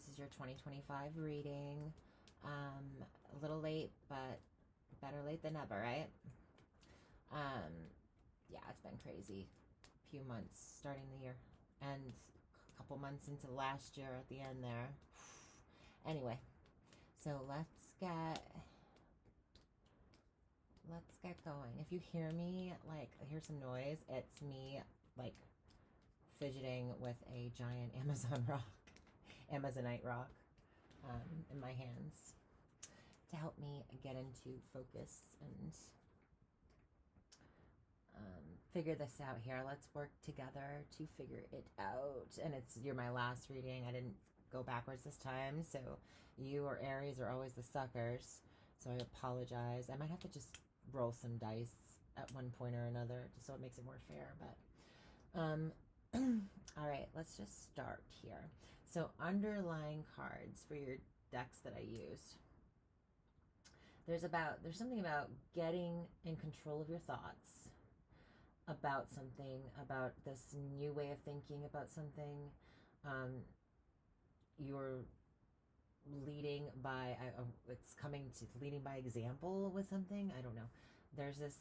This is your 2025 reading. A little late, but better late than never, right? Yeah, it's been crazy. A few months starting the year and a couple months into last year at the end there. Anyway, so let's get going. If you hear me, hear some noise, it's me, fidgeting with a giant Amazonite rock, in my hands to help me get into focus and figure this out here. Let's work together to figure it out. And you're my last reading. I didn't go backwards this time, so you or Aries are always the suckers. So I apologize. I might have to just roll some dice at one point or another, just so it makes it more fair. But all right, let's just start here. So underlying cards for your decks that I used. There's something about getting in control of your thoughts about something, about this new way of thinking about something. You're leading by, it's coming to leading by example with something. I don't know. There's this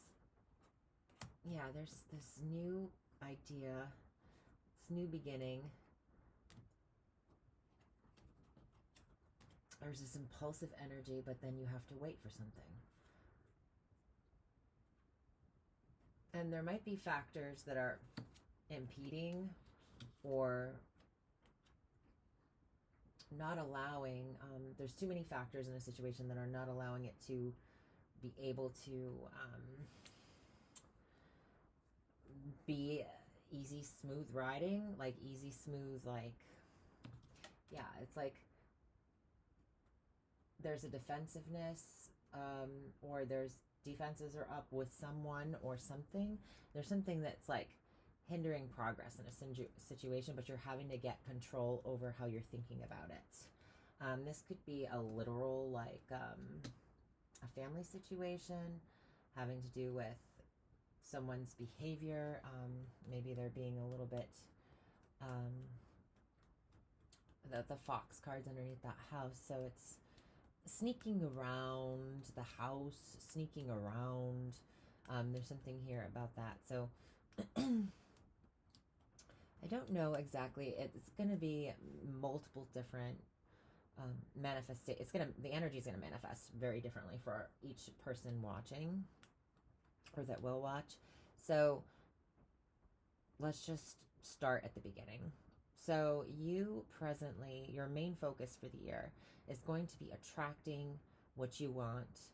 new idea, this new beginning. There's this impulsive energy, but then you have to wait for something. And there might be factors that are impeding or not allowing, there's too many factors in a situation that are not allowing it to be able to be easy, smooth riding, easy, smooth, yeah, it's there's a defensiveness, or there's defenses are up with someone or something. There's something that's hindering progress in a situation, but you're having to get control over how you're thinking about it. This could be a literal, a family situation having to do with someone's behavior. Maybe they're being a little bit, the fox card's underneath that house, so it's sneaking around the house, sneaking around. There's something here about that. So I don't know exactly. It's going to be multiple different the energy is going to manifest very differently for each person watching or that will watch. So let's just start at the beginning. So you presently, your main focus for the year is going to be attracting what you want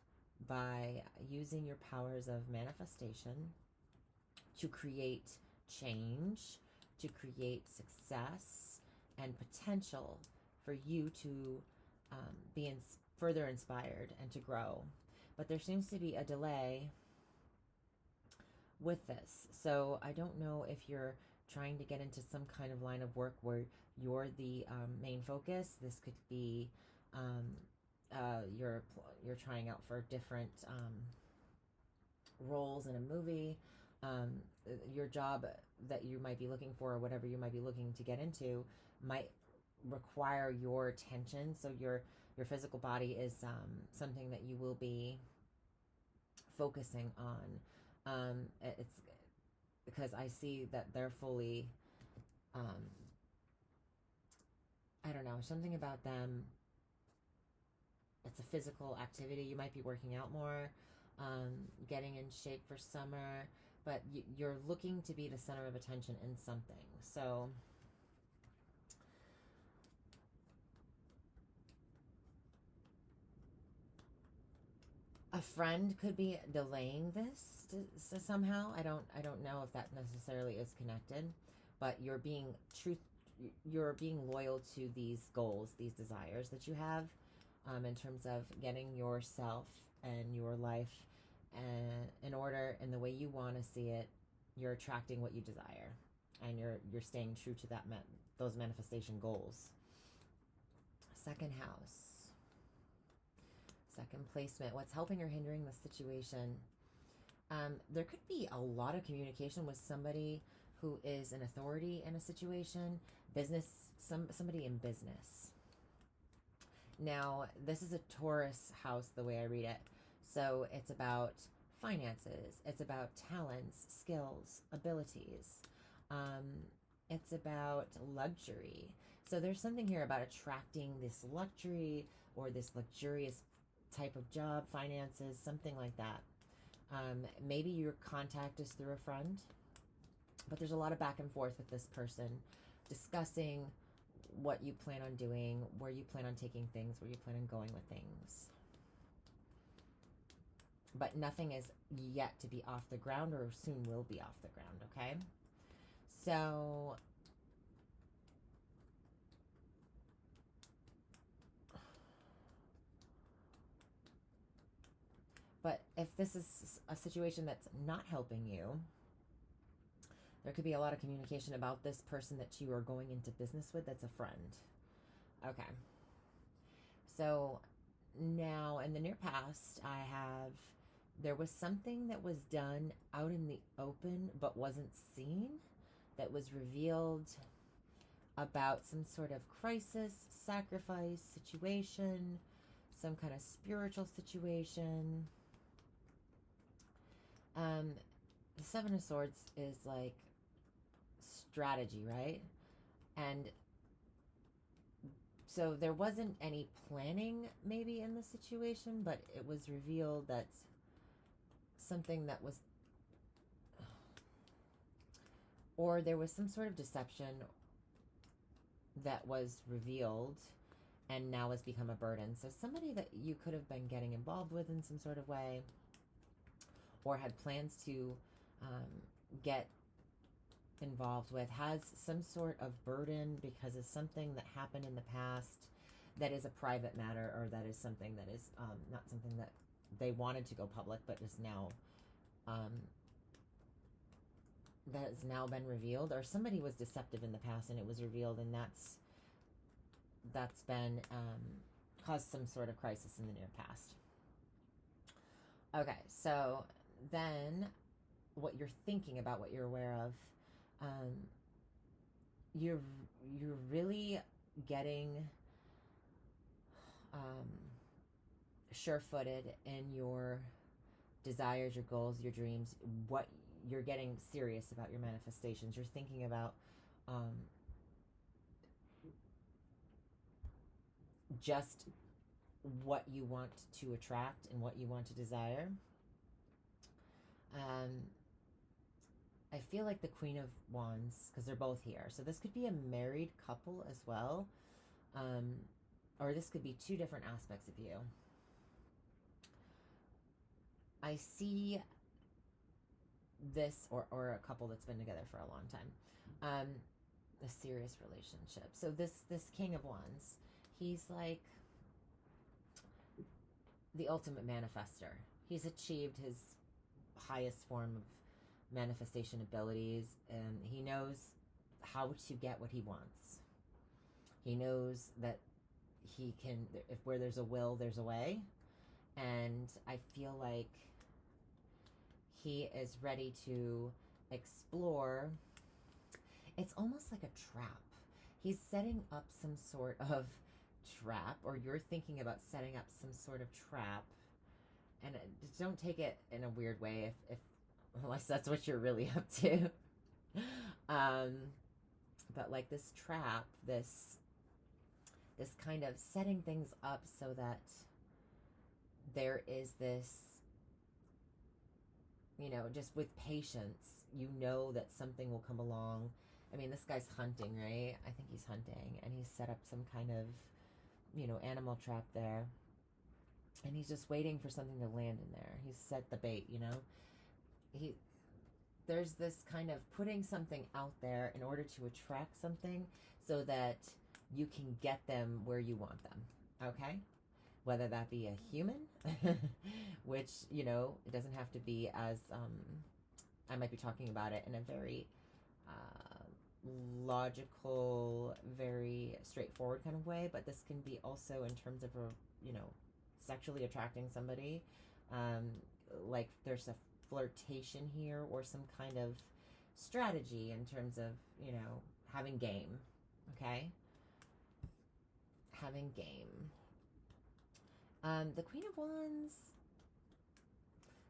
by using your powers of manifestation to create change, to create success and potential for you to be further inspired and to grow. But there seems to be a delay with this. So I don't know if you're trying to get into some kind of line of work where you're the main focus. This could be you're trying out for different roles in a movie. Your job that you might be looking for, or whatever you might be looking to get into, might require your attention. So your physical body is something that you will be focusing on. It's because I see that they're fully, I don't know, something about them. It's a physical activity. You might be working out more, getting in shape for summer, but you're looking to be the center of attention in something. So a friend could be delaying this somehow. I don't know if that necessarily is connected, but you're being loyal to these goals, these desires that you have, in terms of getting yourself and your life in order in the way you want to see it. You're attracting what you desire, and you're staying true to those manifestation goals. Second house. Second placement, what's helping or hindering the situation? There could be a lot of communication with somebody who is an authority in a situation, somebody in business. Now, this is a Taurus house, the way I read it. So it's about finances. It's about talents, skills, abilities. It's about luxury. So there's something here about attracting this luxury or this luxurious type of job, finances, something like that. Maybe your contact is through a friend, but there's a lot of back and forth with this person discussing what you plan on doing, where you plan on taking things, where you plan on going with things. But nothing is yet to be off the ground, or soon will be off the ground, okay? So but if this is a situation that's not helping you, there could be a lot of communication about this person that you are going into business with that's a friend. Okay. So now in the near past, there was something that was done out in the open but wasn't seen, that was revealed about some sort of crisis, sacrifice situation, some kind of spiritual situation. The Seven of Swords is like strategy, right? And so there wasn't any planning maybe in the situation, but it was revealed that something that was, or there was some sort of deception that was revealed and now has become a burden. So somebody that you could have been getting involved with in some sort of way, or had plans to get involved with, has some sort of burden because of something that happened in the past that is a private matter, or that is something that is not something that they wanted to go public, but is now that has now been revealed, or somebody was deceptive in the past and it was revealed, and that's been caused some sort of crisis in the near past. Okay, so then what you're thinking about, what you're aware of, you're really getting sure-footed in your desires, your goals, your dreams. What you're getting serious about your manifestations. You're thinking about just what you want to attract and what you want to desire. I feel like the Queen of Wands, because they're both here. So this could be a married couple as well. Or this could be two different aspects of you. I see this, or a couple that's been together for a long time. A serious relationship. So this King of Wands, he's like the ultimate manifester. He's achieved his highest form of manifestation abilities, and he knows how to get what he wants. He knows that he can, if where there's a will, there's a way. And I feel like he is ready to explore. It's almost like a trap. He's setting up some sort of trap, or you're thinking about setting up some sort of trap. And don't take it in a weird way if unless that's what you're really up to. But like this trap, this kind of setting things up so that there is this, just with patience, that something will come along. I mean, this guy's hunting, right? I think he's hunting, and he's set up some kind of, animal trap there. And he's just waiting for something to land in there. He's set the bait, There's this kind of putting something out there in order to attract something so that you can get them where you want them, okay? Whether that be a human, which, it doesn't have to be as, I might be talking about it in a very logical, very straightforward kind of way, but this can be also in terms of, sexually attracting somebody. Like there's a flirtation here, or some kind of strategy in terms of, having game, okay? Having game. The Queen of Wands,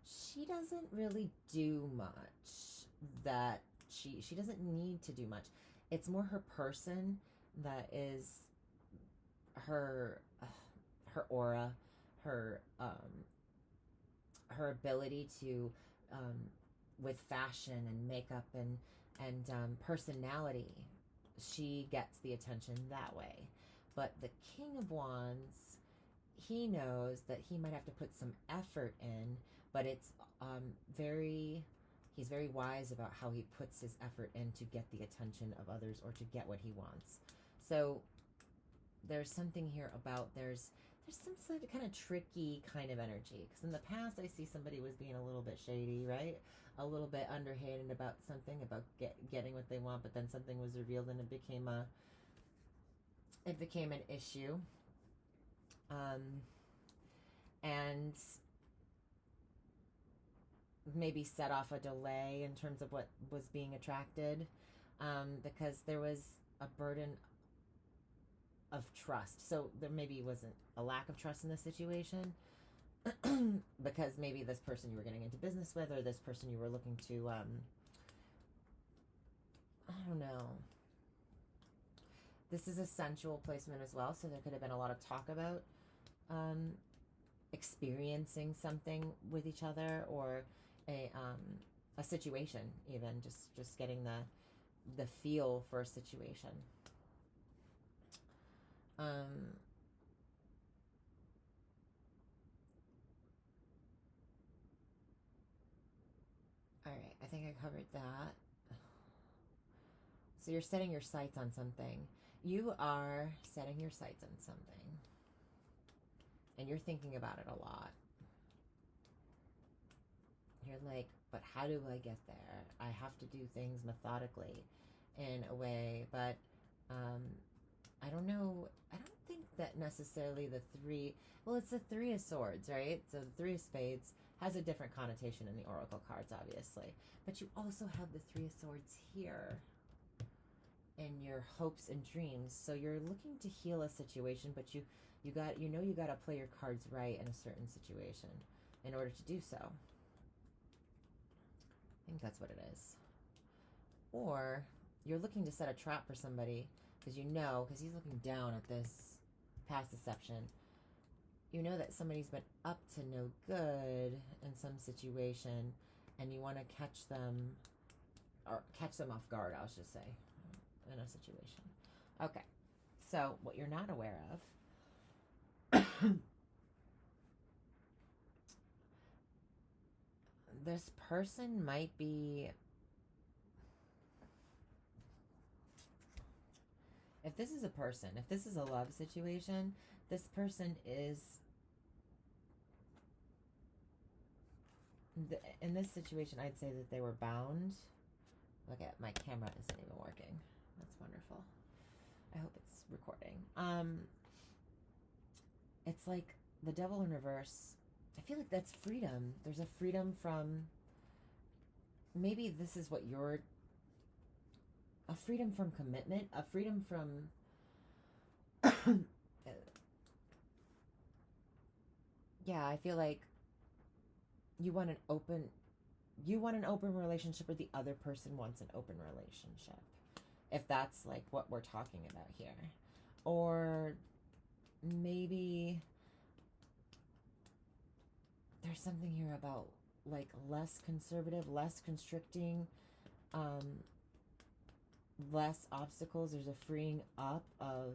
she doesn't really do much. That she doesn't need to do much. It's more her person that is her aura, her her ability to with fashion and makeup and personality. She gets the attention that way. But the King of Wands, he knows that he might have to put some effort in, but it's he's very wise about how he puts his effort in to get the attention of others or to get what he wants. So there's something here about there's some sort of kind of tricky kind of energy, because in the past I see somebody was being a little bit shady, right? A little bit underhanded about something, about getting what they want, but then something was revealed and it became an issue. And maybe set off a delay in terms of what was being attracted, because there was a burden of trust. So there maybe wasn't a lack of trust in the situation, because maybe this person you were getting into business with, or this person you were looking to, I don't know. This is a sensual placement as well, so there could have been a lot of talk about experiencing something with each other, or a situation, even just getting the feel for a situation. All right, I think I covered that. So you're setting your sights on something. You are setting your sights on something, and you're thinking about it a lot. You're like, but how do I get there? I have to do things methodically in a way, but I don't know. I don't think that necessarily the three, well, it's the Three of Swords, right? So the Three of Spades has a different connotation in the Oracle cards, obviously. But you also have the Three of Swords here in your hopes and dreams. So you're looking to heal a situation, but you got to play your cards right in a certain situation in order to do so. I think that's what it is. Or you're looking to set a trap for somebody, because he's looking down at this past deception. You know that somebody's been up to no good in some situation, and you want to catch them off guard, I should say, in a situation. Okay, so what you're not aware of, this person might be, if this is a person, if this is a love situation, this person is, in this situation, I'd say that they were bound. Look at my camera isn't even working. That's wonderful. I hope it's recording. It's like the Devil in reverse. I feel like that's freedom. There's a freedom from, maybe this is what you're, a freedom from commitment, a freedom from yeah, I feel like you want an open relationship, or the other person wants an open relationship, if that's like what we're talking about here. Or maybe there's something here about like less conservative, less constricting, less obstacles. There's a freeing up of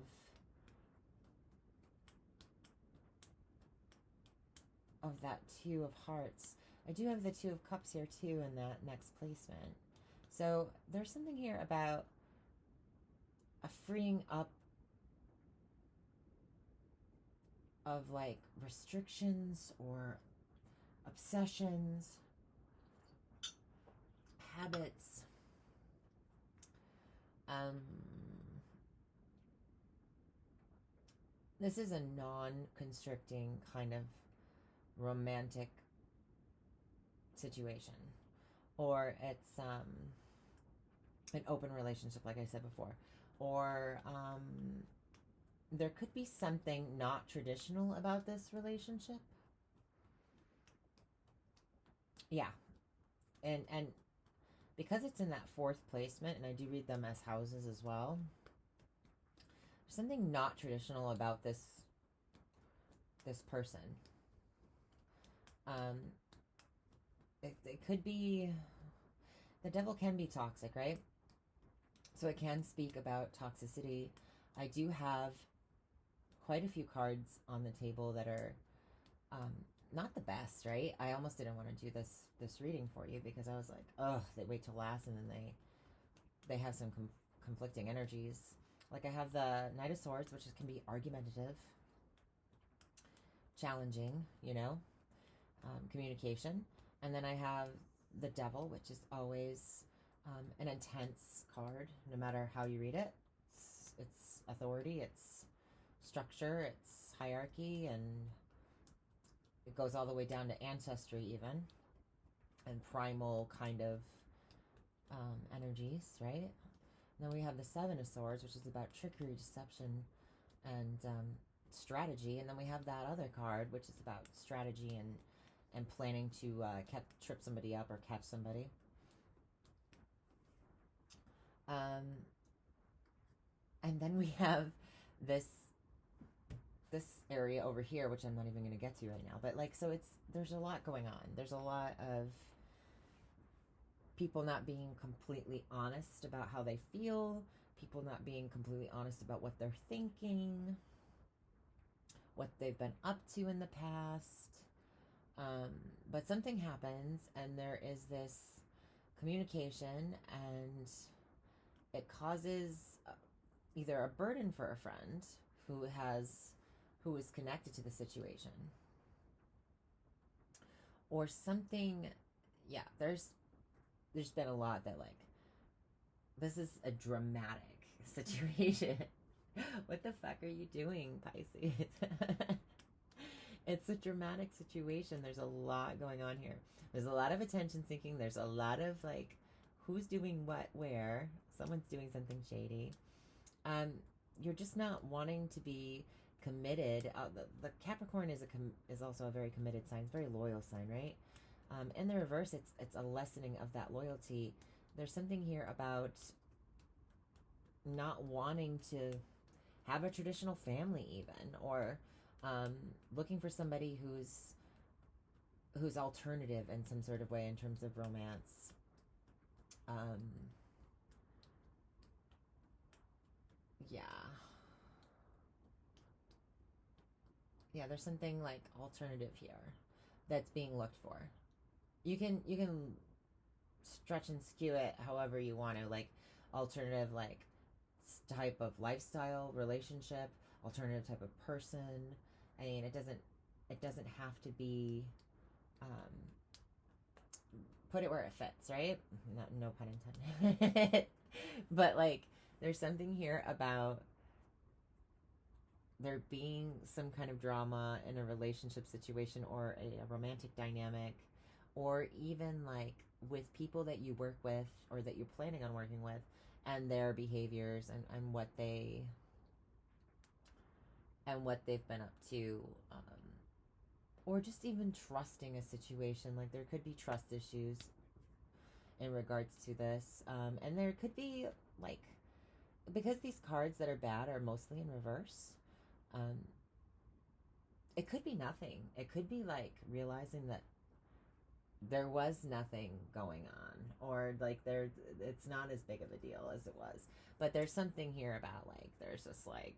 that Two of Hearts. I do have the Two of Cups here too in that next placement. So there's something here about a freeing up of like restrictions or obsessions, habits. This is a non-constricting kind of romantic situation, or it's an open relationship, like I said before, or there could be something not traditional about this relationship. Yeah. And because it's in that fourth placement, and I do read them as houses as well, there's something not traditional about this person. It could be, the devil can be toxic, right? So it can speak about toxicity. I do have quite a few cards on the table that are not the best, right? I almost didn't want to do this reading for you because I was like, oh, they wait till last, and then they have some conflicting energies. Like I have the Knight of Swords, which can be argumentative, challenging, communication. And then I have the Devil, which is always an intense card, no matter how you read it. It's authority, it's structure, it's hierarchy, and it goes all the way down to ancestry even, and primal kind of energies, right? And then we have the Seven of Swords, which is about trickery, deception, and strategy. And then we have that other card, which is about strategy and planning to trip somebody up or catch somebody. And then we have this area over here, which I'm not even going to get to right now. But like, so there's a lot going on. There's a lot of people not being completely honest about how they feel, people not being completely honest about what they're thinking, what they've been up to in the past. But something happens, and there is this communication, and it causes either a burden for a friend who is connected to the situation, or something. Yeah, there's been a lot that, like, this is a dramatic situation. What the fuck are you doing, Pisces? It's a dramatic situation. There's a lot going on here. There's a lot of attention seeking. There's a lot of, like, who's doing what where. Someone's doing something shady. You're just not wanting to be committed. The Capricorn is also a very committed sign. It's a very loyal sign, right? In the reverse, it's a lessening of that loyalty. There's something here about not wanting to have a traditional family even, or looking for somebody who's alternative in some sort of way in terms of romance. Yeah, there's something like alternative here that's being looked for. You can stretch and skew it however you want to, like alternative, like type of lifestyle, relationship, alternative type of person. I mean, it doesn't have to be put it where it fits, right? No pun intended. But like, there's something here about there being some kind of drama in a relationship situation, or a romantic dynamic, or even like with people that you work with or that you're planning on working with, and their behaviors and what they've been up to, or just even trusting a situation. Like, there could be trust issues in regards to this, and there could be, like, because these cards that are bad are mostly in reverse, it could be nothing. It could be like realizing that there was nothing going on, or like it's not as big of a deal as it was. But there's something here about, like, there's this like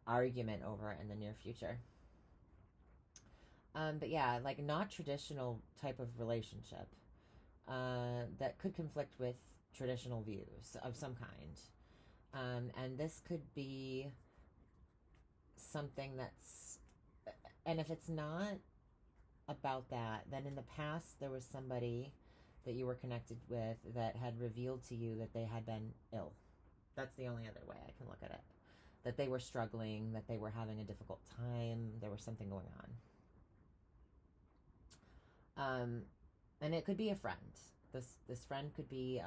argument over it in the near future. But yeah, like, not traditional type of relationship that could conflict with traditional views of some kind. And this could be something that's, and if it's not about that, then in the past there was somebody that you were connected with that had revealed to you that they had been ill. That's the only other way I can look at it. That they were struggling, that they were having a difficult time, there was something going on. And it could be a friend. This friend could be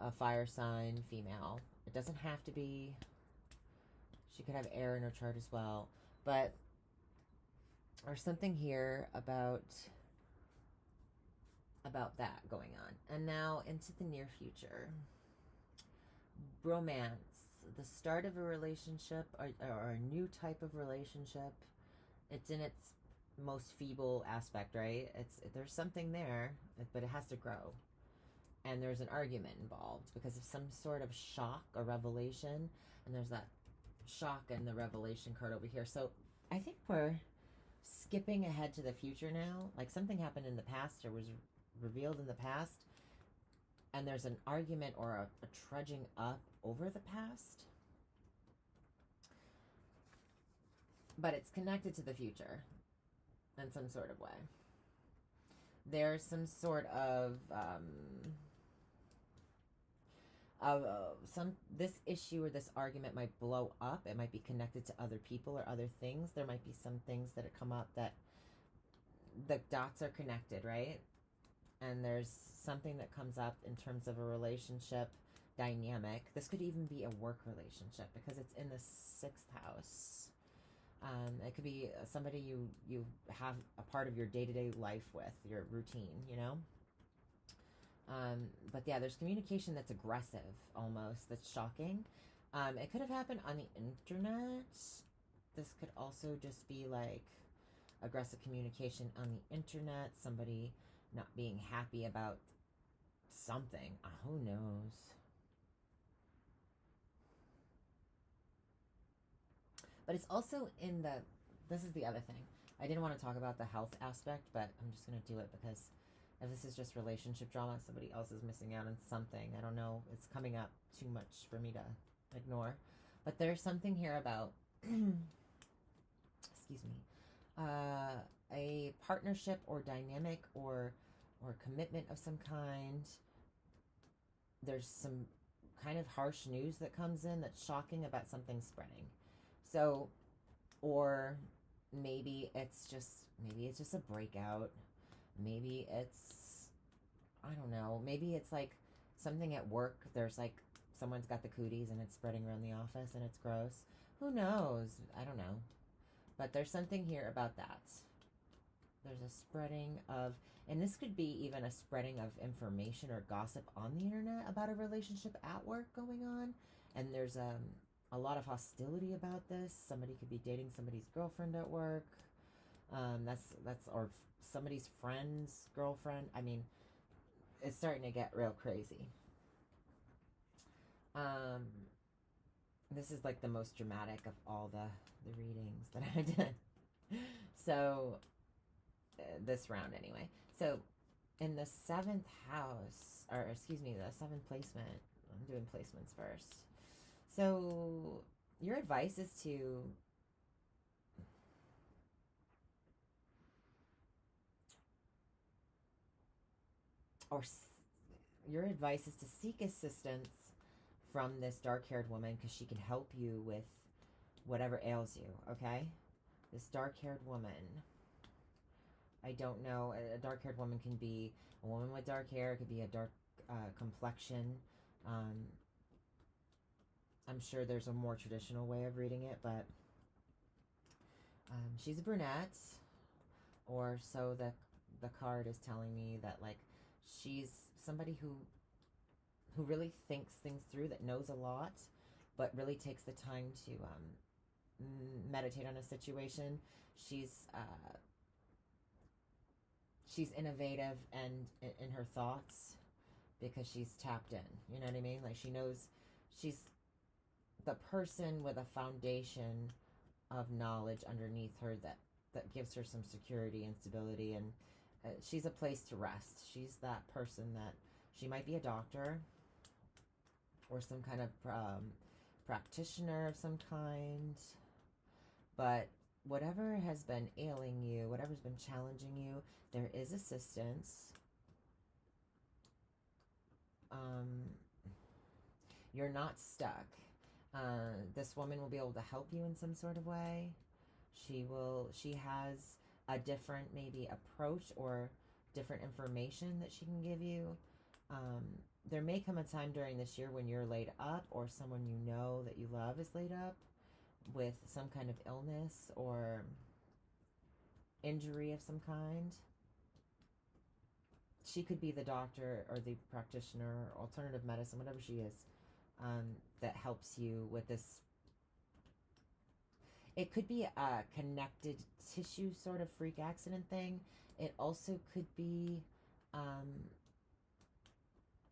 a fire sign female. It doesn't have to be She could have air in her chart as well. But there's something here about that going on. And now into the near future. Romance, the start of a relationship, or a new type of relationship. It's in its most feeble aspect, right? There's something there, but it has to grow. And there's an argument involved because of some sort of shock or revelation. And there's that shock and the revelation card over here. So I think we're skipping ahead to the future now. Like something happened in the past or was revealed in the past. And there's an argument or a trudging up over the past. But it's connected to the future in some sort of way. There's some sort of this issue or this argument might blow up. It might be connected to other people or other things. There might be some things that come up that the dots are connected, right? And there's something that comes up in terms of a relationship dynamic. This could even be a work relationship because it's in the 6th house. It could be somebody you have a part of your day-to-day life with, your routine, you know? But yeah, there's communication that's aggressive almost, that's shocking. It could have happened on the internet. This could also just be like aggressive communication on the internet, somebody not being happy about something. Who knows? But it's also in the, this is the other thing. I didn't want to talk about the health aspect, but I'm just going to do it because if this is just relationship drama, somebody else is missing out on something. I don't know. It's coming up too much for me to ignore. But there's something here about, excuse me, a partnership or dynamic or commitment of some kind. There's some kind of harsh news that comes in that's shocking about something spreading. So, or maybe it's just a breakout. Maybe it's, I don't know, maybe it's like something at work. There's like someone's got the cooties and it's spreading around the office and it's gross. Who knows? I don't know. But there's something here about that. There's a spreading of, and this could be even a spreading of information or gossip on the internet about a relationship at work going on. And there's a lot of hostility about this. Somebody could be dating somebody's girlfriend at work. That's or somebody's friend's girlfriend. I mean, it's starting to get real crazy. This is like the most dramatic of all the readings that I did. So this round anyway. So in the 7th house, or excuse me, the 7th placement, I'm doing placements first. So your advice is to your advice is to seek assistance from this dark-haired woman because she can help you with whatever ails you, okay? This dark-haired woman. I don't know. A dark-haired woman can be a woman with dark hair. It could be a dark complexion. I'm sure there's a more traditional way of reading it, but she's a brunette, or so the card is telling me, that like she's somebody who really thinks things through, that knows a lot, but really takes the time to meditate on a situation. She's innovative and in her thoughts because she's tapped in. You know what I mean? Like she knows she's the person with a foundation of knowledge underneath her that gives her some security and stability, and she's a place to rest. She's that person that she might be a doctor or some kind of practitioner of some kind, but whatever has been ailing you, whatever's been challenging you, there is assistance. You're not stuck. This woman will be able to help you in some sort of way. She has a different maybe approach or different information that she can give you. There may come a time during this year when you're laid up, or someone you know that you love is laid up, with some kind of illness or injury of some kind. She could be the doctor or the practitioner, alternative medicine, whatever she is, that helps you with this. It could be a connected tissue sort of freak accident thing. It also could be,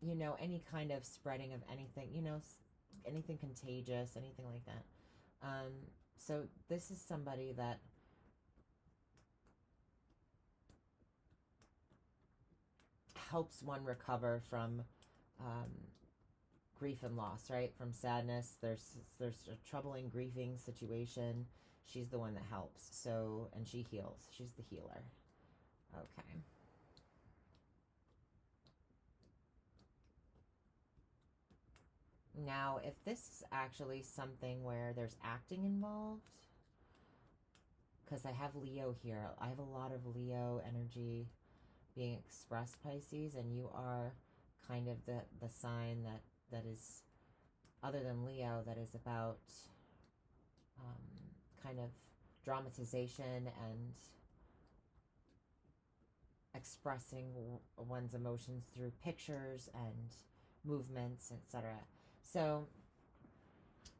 you know, any kind of spreading of anything, you know, anything contagious, anything like that. So this is somebody that helps one recover from grief and loss, right? From sadness. There's a troubling grieving situation. She's the one that helps. So, and she heals. She's the healer. Okay. Now, if this is actually something where there's acting involved, because I have Leo here. I have a lot of Leo energy being expressed, Pisces, and you are kind of the sign that is, other than Leo, that is about kind of dramatization and expressing one's emotions through pictures and movements, etc. So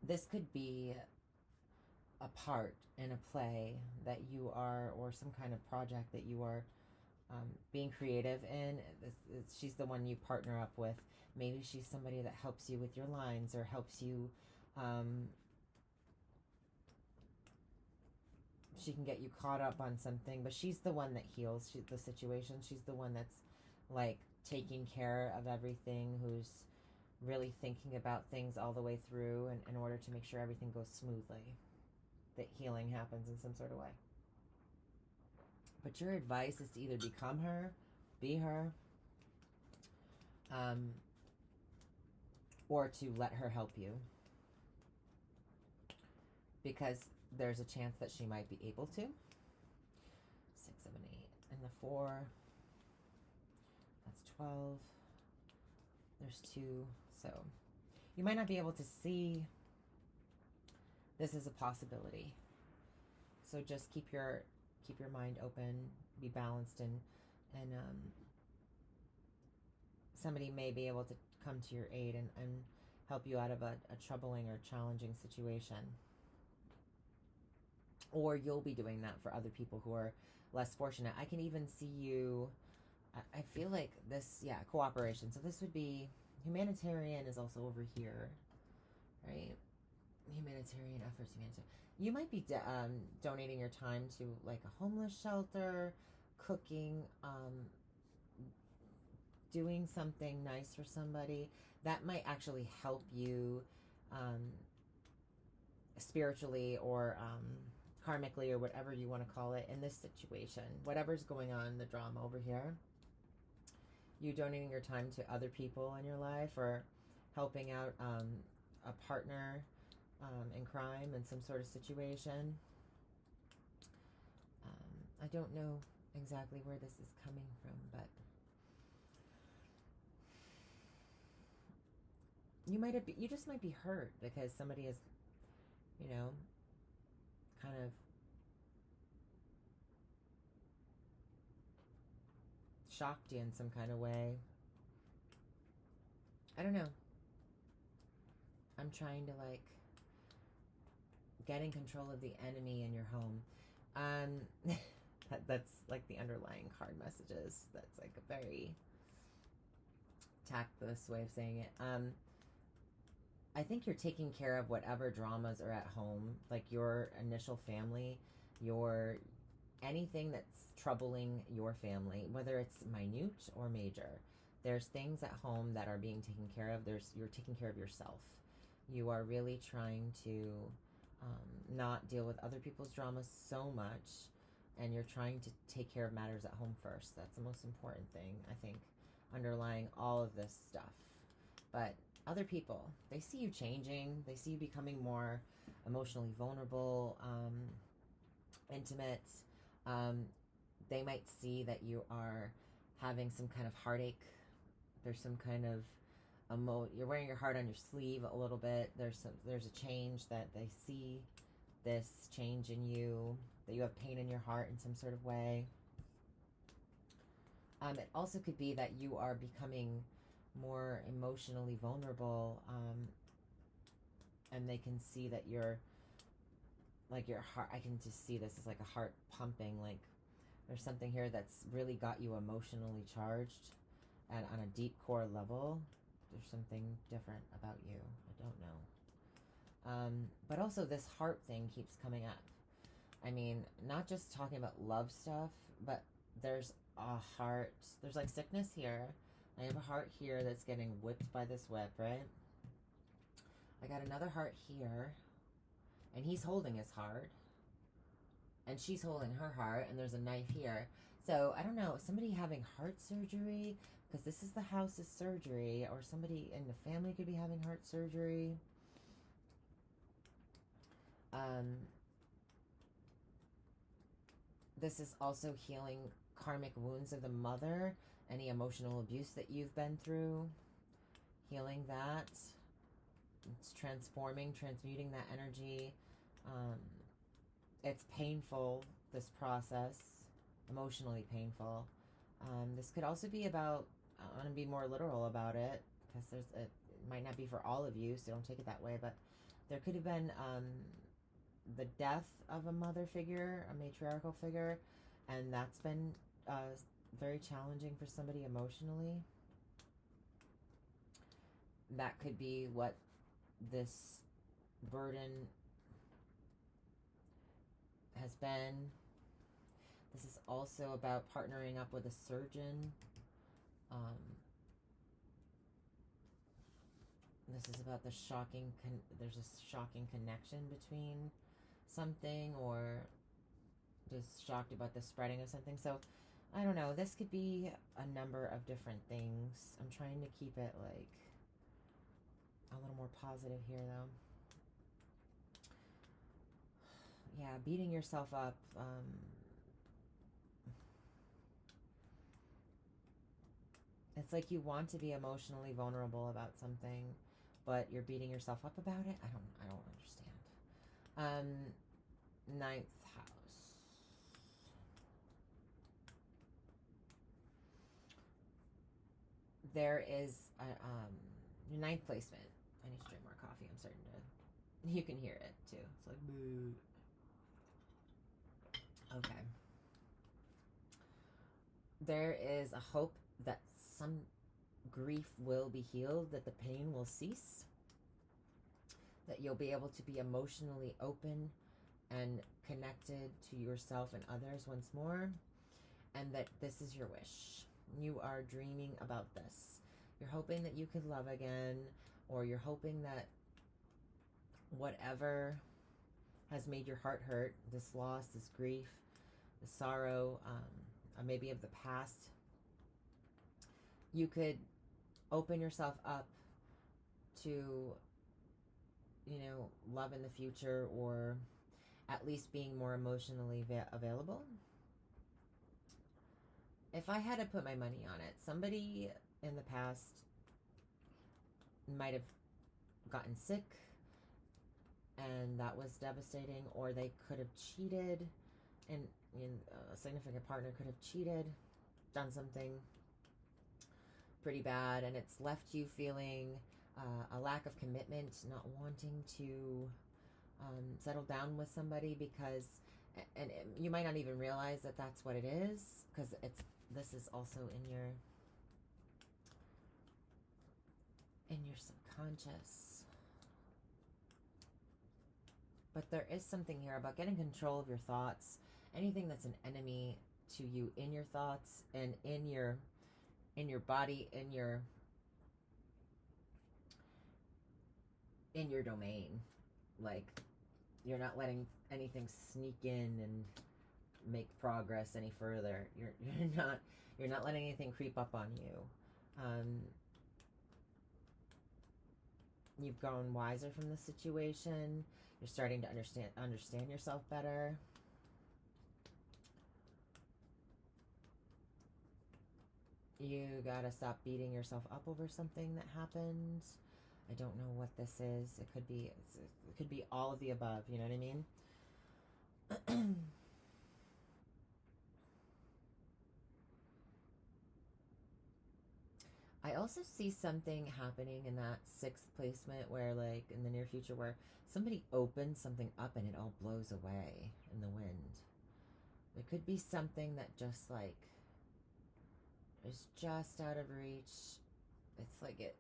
this could be a part in a play that you are, or some kind of project that you are being creative in. She's the one you partner up with. Maybe she's somebody that helps you with your lines or helps you, she can get you caught up on something, but she's the one that heals the situation. She's the one that's like taking care of everything, who's really thinking about things all the way through, and in order to make sure everything goes smoothly, that healing happens in some sort of way. But your advice is to either become her, be her, or to let her help you. Because there's a chance that she might be able to. 6, 7, 8. And the 4. That's 12. There's 2. So you might not be able to see this is a possibility. So just keep your mind open, be balanced, and somebody may be able to come to your aid and help you out of a troubling or challenging situation. Or you'll be doing that for other people who are less fortunate. I can even see you, I feel like this, yeah, cooperation. So this would be, humanitarian is also over here, right? Humanitarian efforts, humanitarian. You might be donating your time to like a homeless shelter, cooking, doing something nice for somebody. That might actually help you spiritually or karmically, or whatever you want to call it, in this situation. Whatever's going on, the drama over here. You donating your time to other people in your life, or helping out a partner in crime in some sort of situation. I don't know exactly where this is coming from, but you just might be hurt because somebody is, you know, kind of shocked you in some kind of way. I don't know. I'm trying to like get in control of the enemy in your home. That's like the underlying card messages. That's like a very tactless way of saying it. I think you're taking care of whatever dramas are at home, like your initial family, anything that's troubling your family, whether it's minute or major. There's things at home that are being taken care of. You're taking care of yourself. You are really trying to not deal with other people's dramas so much, and you're trying to take care of matters at home first. That's the most important thing, I think, underlying all of this stuff. But other people, they see you changing. They see you becoming more emotionally vulnerable, intimate. They might see that you are having some kind of heartache. There's some kind of you're wearing your heart on your sleeve a little bit. There's a change that they see this change in you, that you have pain in your heart in some sort of way. It also could be that you are becoming more emotionally vulnerable, and they can see that you're, like, your heart, I can just see this as like a heart pumping, like there's something here that's really got you emotionally charged, and on a deep core level, there's something different about you. I don't know. But also this heart thing keeps coming up. I mean, not just talking about love stuff, but there's a heart, there's like sickness here. I have a heart here that's getting whipped by this whip, right? I got another heart here, and he's holding his heart, and she's holding her heart, and there's a knife here. So I don't know, somebody having heart surgery, because this is the house's surgery, or somebody in the family could be having heart surgery. This is also healing karmic wounds of the mother, any emotional abuse that you've been through, healing that. It's transforming, transmuting that energy. It's painful, this process, emotionally painful. This could also be about, I want to be more literal about it, because it might not be for all of you, so don't take it that way, but there could have been the death of a mother figure, a matriarchal figure, and that's been very challenging for somebody emotionally. That could be what this burden has been. This is also about partnering up with a surgeon. This is about the shocking, there's a shocking connection between something, or just shocked about the spreading of something. So I don't know, this could be a number of different things. I'm trying to keep it like a little more positive here though. Yeah, beating yourself up. It's like you want to be emotionally vulnerable about something, but you're beating yourself up about it. I don't understand. Ninth house. There is a, your ninth placement. I need to drink more coffee. I'm starting to, you can hear it too. It's like, boo. Okay. There is a hope that some grief will be healed, that the pain will cease, that you'll be able to be emotionally open and connected to yourself and others once more, and that this is your wish. You are dreaming about this. You're hoping that you could love again, or you're hoping that whatever has made your heart hurt, this loss, this grief, the sorrow, maybe of the past, you could open yourself up to, you know, love in the future, or at least being more emotionally available. If I had to put my money on it, somebody in the past might have gotten sick, and that was devastating, or they could have cheated, and a significant partner could have cheated, done something pretty bad, and it's left you feeling a lack of commitment, not wanting to settle down with somebody, because, and you might not even realize that that's what it is, because this is also in your subconscious. But there is something here about getting control of your thoughts. Anything that's an enemy to you in your thoughts and in your body, in your domain. Like, you're not letting anything sneak in and make progress any further. You're not letting anything creep up on you. You've grown wiser from the situation. You're starting to understand yourself better. You gotta stop beating yourself up over something that happened. I don't know what this is. It could be all of the above. You know what I mean? I also see something happening in that sixth placement where, like, in the near future, where somebody opens something up and it all blows away in the wind. There could be something that just, like, is just out of reach. It's like it.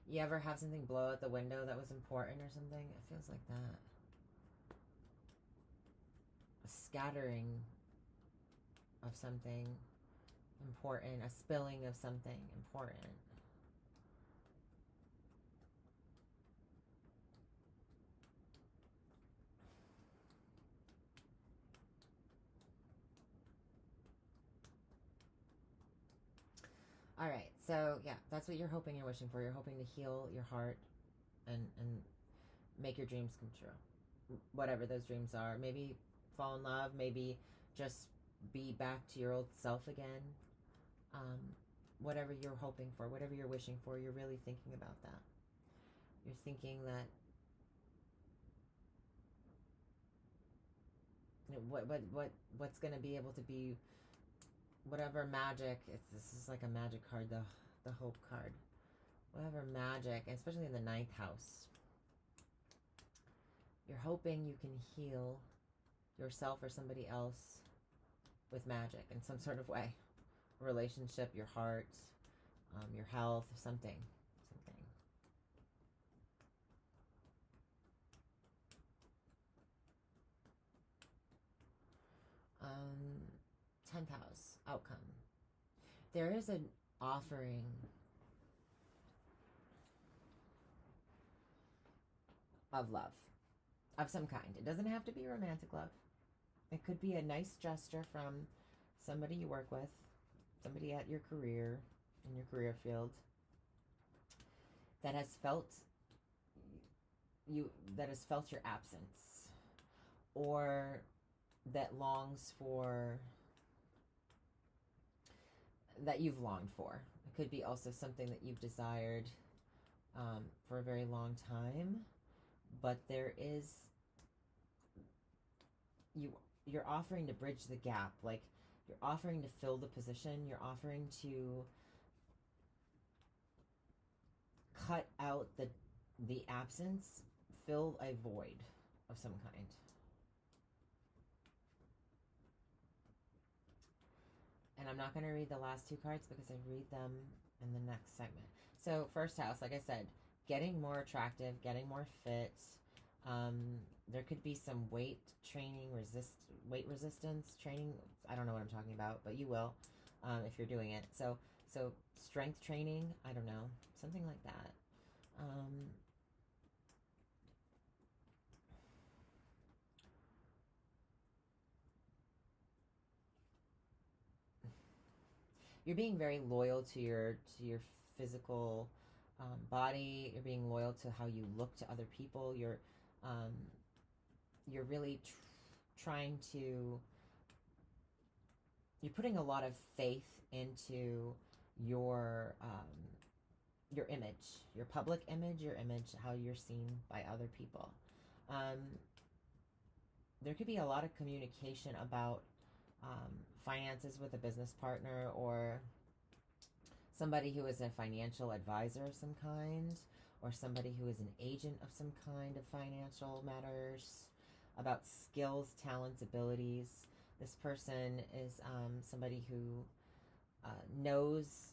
You ever have something blow out the window that was important or something? It feels like that. A scattering of something important, a spilling of something important. All right, so yeah, that's what you're hoping and wishing for. You're hoping to heal your heart and make your dreams come true. Whatever those dreams are. Maybe fall in love, maybe just be back to your old self again. Whatever you're hoping for, whatever you're wishing for, you're really thinking about that. You're thinking that what's going to be able to be whatever magic. This is like a magic card, the hope card. Whatever magic, especially in the ninth house. You're hoping you can heal yourself or somebody else with magic in some sort of way. A relationship, your heart, your health, something. 10th house, outcome. There is an offering of love of some kind. It doesn't have to be romantic love. It could be a nice gesture from somebody you work with, somebody at your career, in your career field, that has felt your absence, or that longs for, that you've longed for. It could be also something that you've desired for a very long time, but there is, you're offering to bridge the gap. Like, you're offering to fill the position. You're offering to cut out the absence, fill a void of some kind. And I'm not going to read the last two cards because I read them in the next segment. So first house, like I said, getting more attractive, getting more fit. There could be some weight training, weight resistance training. I don't know what I'm talking about, but you will if you're doing it. So strength training, I don't know, something like that. You're being very loyal to your physical body. You're being loyal to how you look to other people. You're really trying to. You're putting a lot of faith into your image, your public image, your image, how you're seen by other people. There could be a lot of communication about finances with a business partner, or somebody who is a financial advisor of some kind, or somebody who is an agent of some kind of financial matters, about skills, talents, abilities. This person is somebody who knows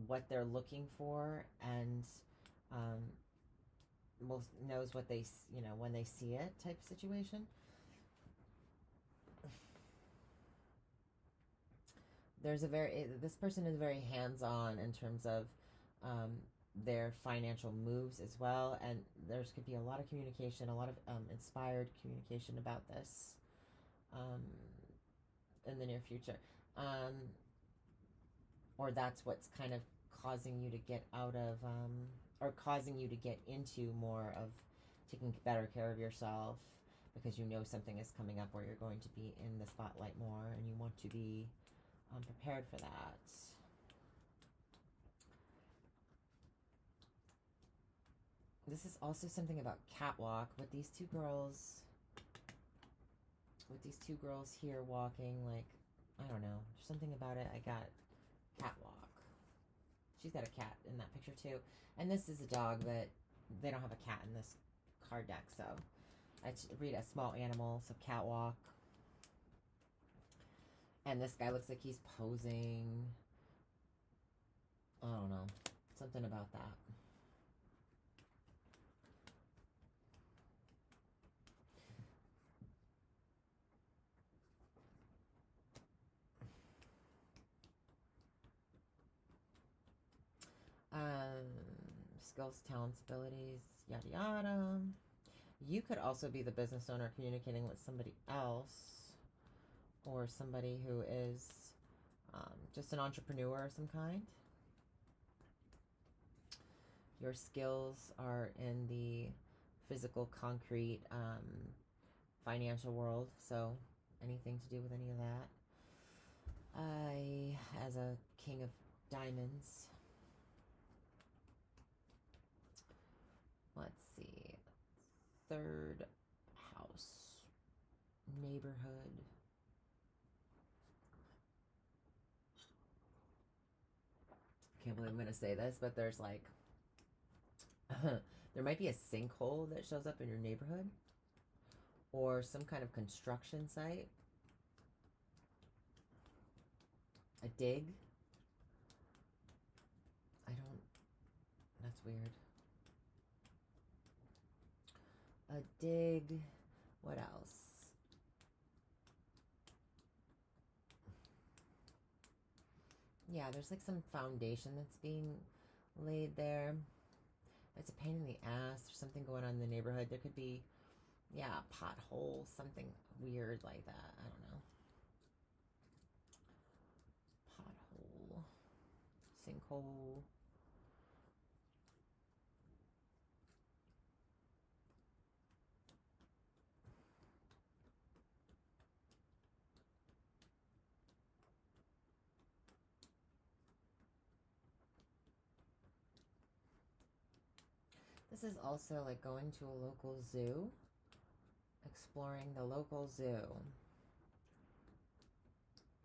what they're looking for, and knows what they, when they see it, type situation. This person is very hands-on in terms of their financial moves as well, and there's could be a lot of communication, a lot of inspired communication about this in the near future, or that's what's kind of causing you to get out of or causing you to get into more of taking better care of yourself, because you know something is coming up where you're going to be in the spotlight more, and you want to be prepared for that. This is also something about catwalk, but these two girls with these two girls here walking, like, I don't know, something about it. I got catwalk. She's got a cat in that picture too. And this is a dog, but they don't have a cat in this card deck, so I read a small animal, so catwalk. And this guy looks like he's posing. I don't know. Something about that. Skills, talents, abilities, yada yada. You could also be the business owner communicating with somebody else, or somebody who is just an entrepreneur of some kind. Your skills are in the physical, concrete, financial world, so anything to do with any of that. I, as a king of diamonds, let's see, third house, neighborhood. Can't believe I'm going to say this, but there's like, there might be a sinkhole that shows up in your neighborhood, or some kind of construction site, a dig. That's weird. A dig. What else? Yeah, there's like some foundation that's being laid there. It's a pain in the ass. There's something going on in the neighborhood. There could be, yeah, a pothole, something weird like that. I don't know. Pothole. Sinkhole. This is also like going to a local zoo, exploring the local zoo.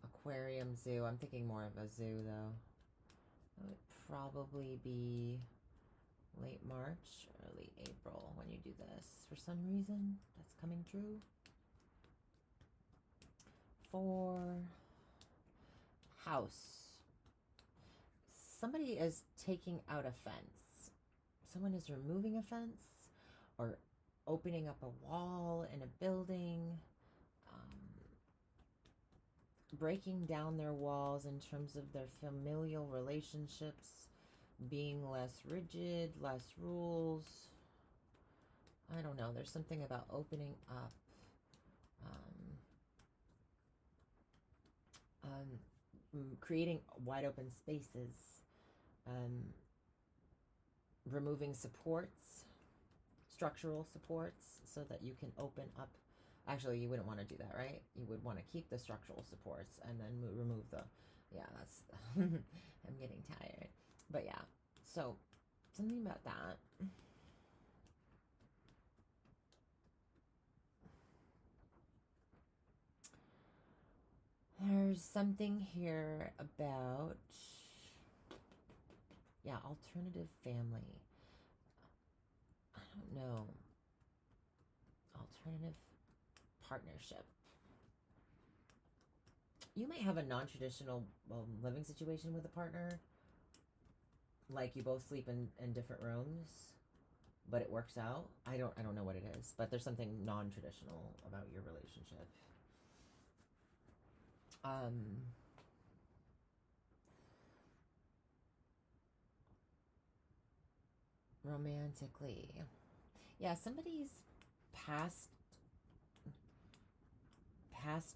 Aquarium zoo. I'm thinking more of a zoo though. It would probably be late March, early April when you do this. For some reason, that's coming true. For house, somebody is taking out a fence. Someone is removing a fence or opening up a wall in a building, breaking down their walls in terms of their familial relationships, being less rigid, less rules. I don't know. There's something about opening up. Creating wide open spaces, removing supports, structural supports, so that you can open up. Actually, you wouldn't want to do that, right? You would want to keep the structural supports and then remove the, yeah, that's, I'm getting tired. But yeah, so something about that. There's something here about, yeah, alternative family. I don't know. Alternative partnership. You might have a non-traditional living situation with a partner. Like you both sleep in different rooms, but it works out. I don't know what it is, but there's something non-traditional about your relationship. Romantically, yeah, somebody's past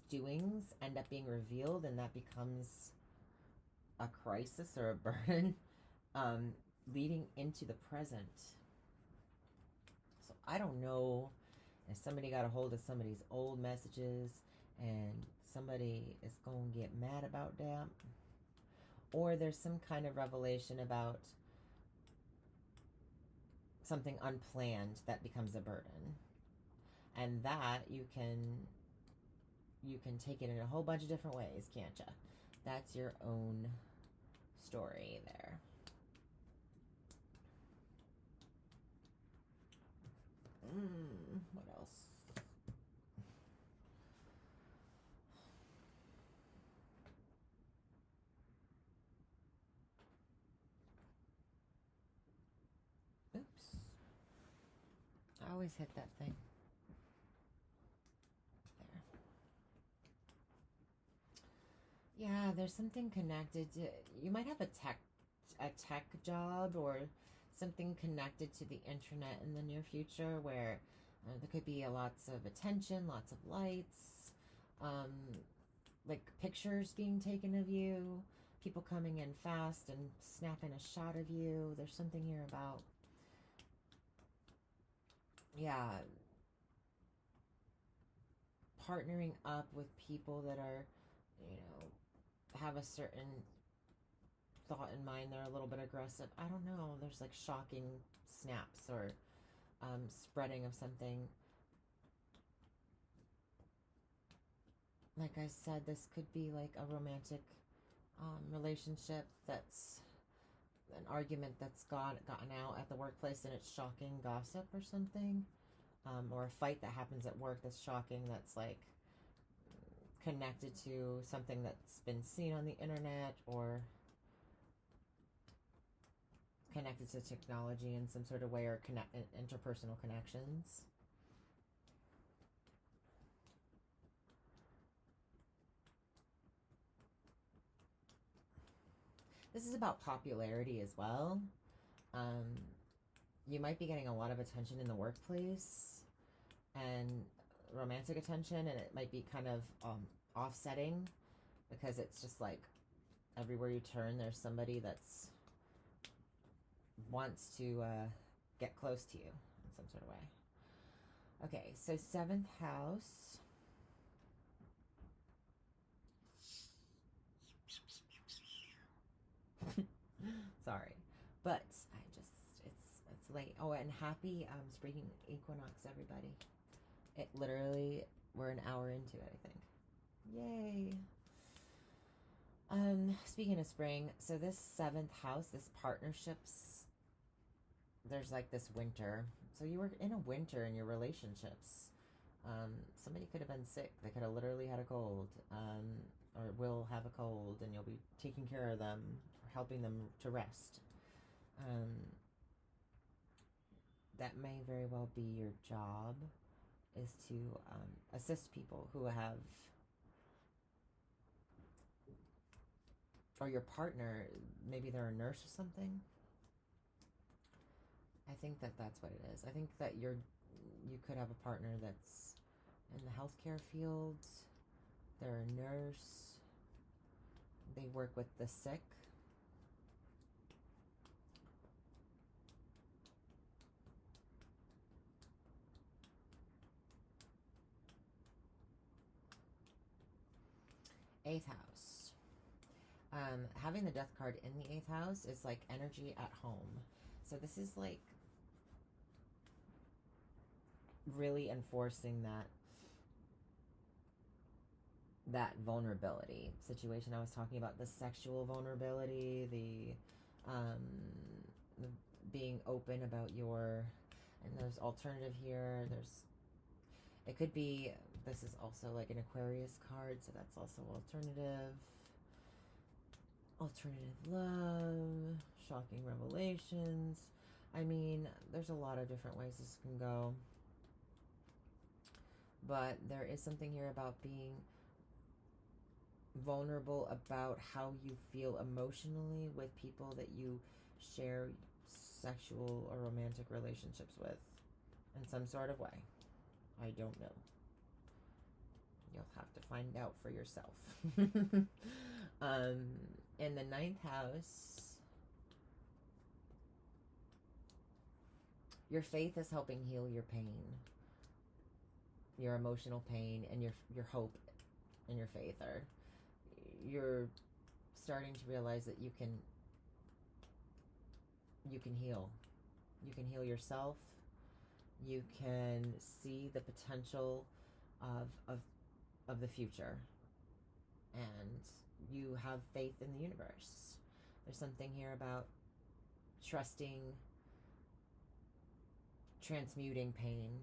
doings end up being revealed, and that becomes a crisis or a burden, leading into the present. So I don't know if somebody got a hold of somebody's old messages and somebody is going to get mad about that, or there's some kind of revelation about something unplanned that becomes a burden, and that you can you can take it in a whole bunch of different ways, can't ya? That's your own story there. What else? Oops. I always hit that thing. There. Yeah, there's something connected to, you might have a tech job or something connected to the internet in the near future where there could be lots of attention, lots of lights, like pictures being taken of you, people coming in fast and snapping a shot of you. There's something here about, yeah, partnering up with people that are, have a certain thought in mind. They're a little bit aggressive. I don't know. There's like shocking snaps or spreading of something. Like I said, this could be like a romantic relationship that's an argument that's gotten out at the workplace and it's shocking gossip or something. Or a fight that happens at work that's shocking, that's like connected to something that's been seen on the internet or connected to technology in some sort of way, or interpersonal connections. This is about popularity as well. You might be getting a lot of attention in the workplace and romantic attention, and it might be kind of offsetting because it's just like everywhere you turn there's somebody that's wants to get close to you in some sort of way. Okay, so 7th house. Sorry, but it's late. Oh, and happy spring equinox, everybody. It literally, we're an hour into it, I think. Yay. Speaking of spring, so this 7th house, this partnerships, there's like this winter. So you were in a winter in your relationships. Somebody could have been sick. They could have literally had a cold, or will have a cold, and you'll be taking care of them, helping them to rest. That may very well be your job, is to assist people who have, or your partner, maybe they're a nurse or something. I think that that's what it is. I think that you could have a partner that's in the healthcare field. They're a nurse. They work with the sick. Eighth house. Having the death card in the 8th house is like energy at home. So this is like really enforcing that vulnerability situation I was talking about, the sexual vulnerability, the being open about and there's alternative here. It could be, this is also like an Aquarius card, so that's also alternative love, shocking revelations. I mean, there's a lot of different ways this can go. But there is something here about being vulnerable about how you feel emotionally with people that you share sexual or romantic relationships with in some sort of way. I don't know. You'll have to find out for yourself. In the 9th house, your faith is helping heal your pain, your emotional pain, and your hope and your faith are, you're starting to realize that you can heal. You can heal yourself. You can see the potential of of the future, and you have faith in the universe. There's something here about trusting, transmuting pain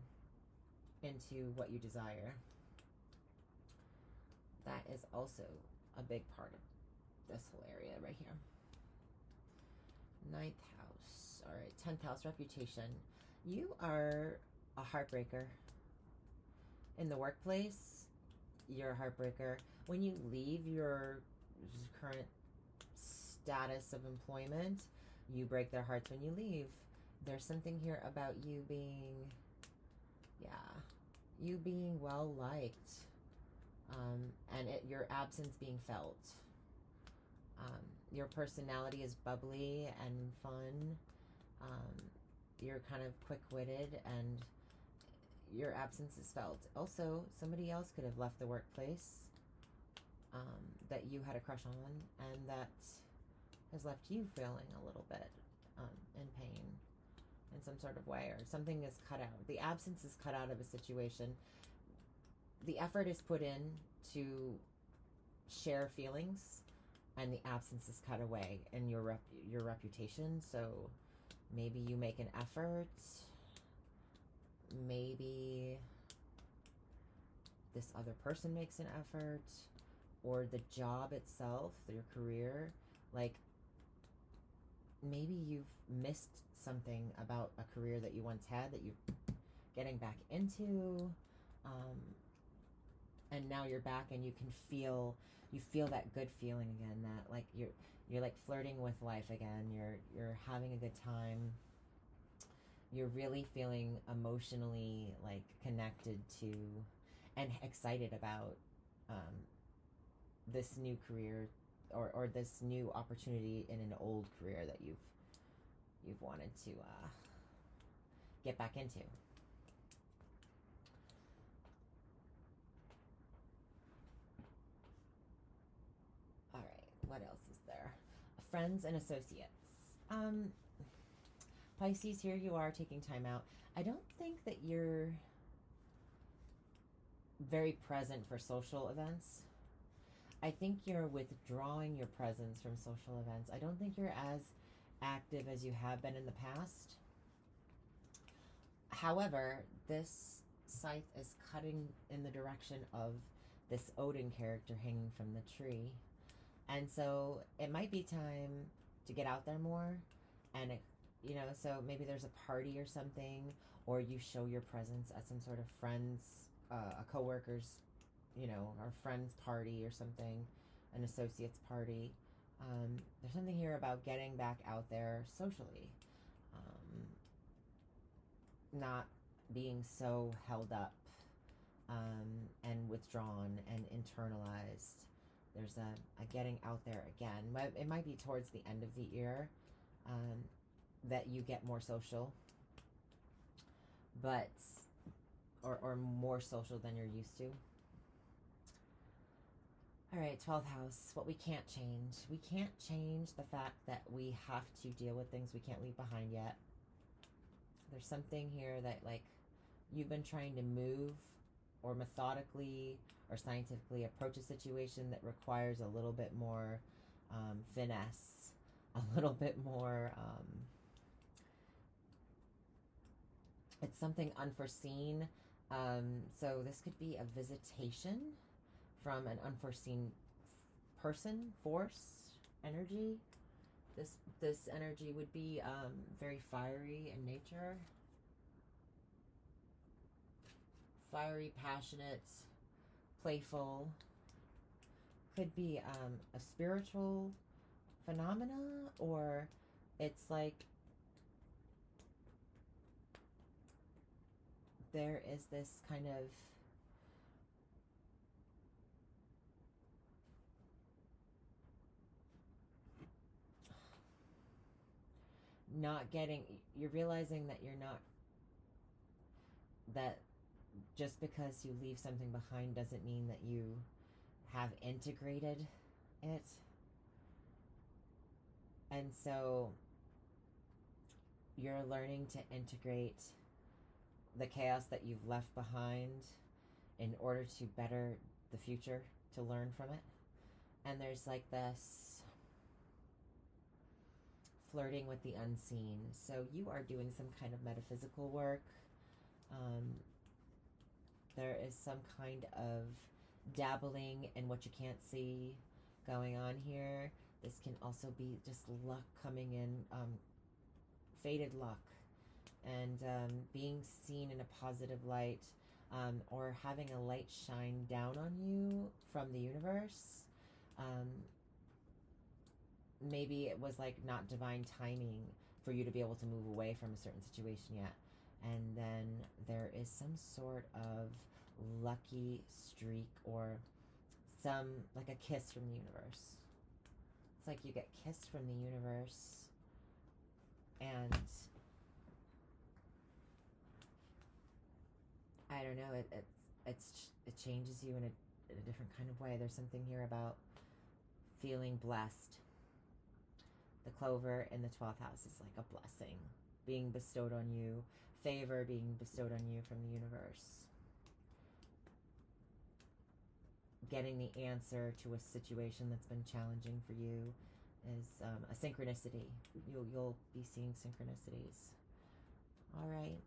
into what you desire. That is also a big part of this whole area right here. 9th house. All right, 10th house, reputation. You are a heartbreaker. In the workplace, you're a heartbreaker. When you leave your current status of employment, you break their hearts when you leave. There's something here about you being, you being well liked, and your absence being felt. Your personality is bubbly and fun. You're kind of quick-witted, and your absence is felt. Also, somebody else could have left the workplace that you had a crush on, and that has left you feeling a little bit in pain in some sort of way, or something is cut out. The absence is cut out of a situation. The effort is put in to share feelings, and the absence is cut away in your reputation. So maybe you make an effort. Maybe this other person makes an effort, or the job itself, your career, like maybe you've missed something about a career that you once had that you're getting back into, and now you're back and you feel that good feeling again, that like you're like flirting with life again, you're having a good time, you're really feeling emotionally like connected to and excited about this new career or this new opportunity in an old career that you've wanted to get back into. All right, what else is there? Friends and associates. Pisces, here you are taking time out. I don't think that you're very present for social events. I think you're withdrawing your presence from social events. I don't think you're as active as you have been in the past. However, this scythe is cutting in the direction of this Odin character hanging from the tree. And so it might be time to get out there more. And, so maybe there's a party or something, or you show your presence at some sort of friends, a coworker's, or friend's party or something, an associate's party. There's something here about getting back out there socially. Not being so held up and withdrawn and internalized. There's a getting out there again. It might be towards the end of the year that you get more social, but or more social than you're used to. All right, 12th house, what we can't change. We can't change the fact that we have to deal with things we can't leave behind yet. There's something here that like you've been trying to move or methodically or scientifically approach a situation that requires a little bit more finesse, a little bit more, it's something unforeseen. So this could be a visitation from an unforeseen person, force, energy. This energy would be very fiery in nature. Fiery, passionate, playful. Could be a spiritual phenomena, or it's like there is this kind of you're realizing that you're not, that just because you leave something behind doesn't mean that you have integrated it. And so you're learning to integrate the chaos that you've left behind in order to better the future to learn from it. And there's like this flirting with the unseen. So you are doing some kind of metaphysical work. There is some kind of dabbling in what you can't see going on here. This can also be just luck coming in, fated luck, and being seen in a positive light, or having a light shine down on you from the universe. Maybe it was like not divine timing for you to be able to move away from a certain situation yet. And then there is some sort of lucky streak or some, like a kiss from the universe. It's like you get kissed from the universe, and I don't know, it changes you in a different kind of way. There's something here about feeling blessed. The clover in the 12th house is like a blessing being bestowed on you, favor being bestowed on you from the universe. Getting the answer to a situation that's been challenging for you is a synchronicity. You'll be seeing synchronicities. All right.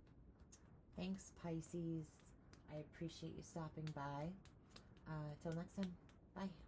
Thanks, Pisces. I appreciate you stopping by. Till next time. Bye.